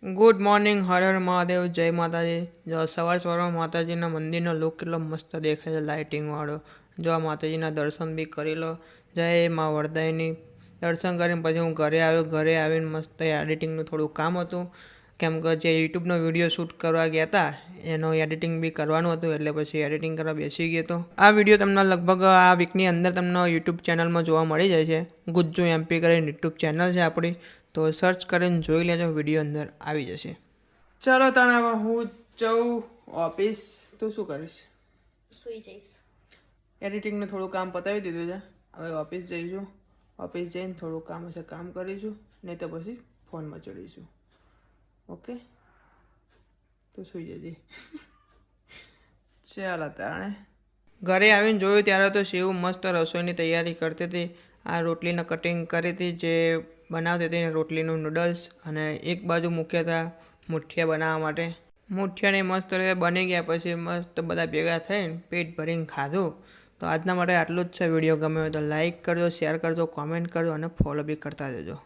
Good morning, Har Har Mahadev, જય માતાજી. જો સવારમાં માતાજીના મંદિરનો લુક કેટલો મસ્ત દેખાય છે, લાઇટિંગવાળો. જો આ માતાજીના દર્શન બી કરી લો. જય મા વરદાયની. દર્શન કરીને પછી હું ઘરે આવ્યો. ઘરે આવીને મસ્ત એડિટિંગનું થોડું કામ હતું, કેમ કે જે યુટ્યુબનો વિડીયો શૂટ કરવા ગયા હતા એનો એડિટિંગ બી કરવાનું હતું, એટલે પછી એડિટિંગ કરવા બેસી ગયો હતો. આ વિડીયો તમને લગભગ આ વીકની અંદર તમને યુટ્યુબ ચેનલમાં જોવા મળી જાય છે. ગુજ્જુ એમપી કરીને યુટ્યુબ ચેનલ છે આપણી, તો સર્ચ કરીને જોઈ લેજો, વિડીયો અંદર આવી જશે. ચાલો તાણે હવે હું જઉં ઓફિસ. તું શું કરીશ? સુઈ જઈશ. એડિટિંગનું થોડું કામ પતાવી દીધું છે, હવે ઓફિસ જઈશું. ઓફિસ જઈને થોડું કામ હશે કામ કરીશું, નહીં તો પછી ફોનમાં ચડીશું. ઓકે, તો સુઈ જજે. ચાલો તાણે. ઘરે આવીને જોયું ત્યારે તો શિવ મસ્ત રસોઈની તૈયારી કરતી હતી. આ રોટલીને કટિંગ કરી હતી, જે બનાવતી હતી રોટલીનું નૂડલ્સ, અને એક બાજુ મૂક્યા હતા મુઠિયા બનાવવા માટે. મુઠિયાને મસ્ત રીતે બની ગયા પછી મસ્ત બધા ભેગા થઈને પેટ ભરીને ખાધું. તો આજના માટે આટલું જ છે. વિડીયો ગમે હોય તો લાઈક કરજો, શેર કરજો, કોમેન્ટ કરજો અને ફોલો બી કરતા જજો.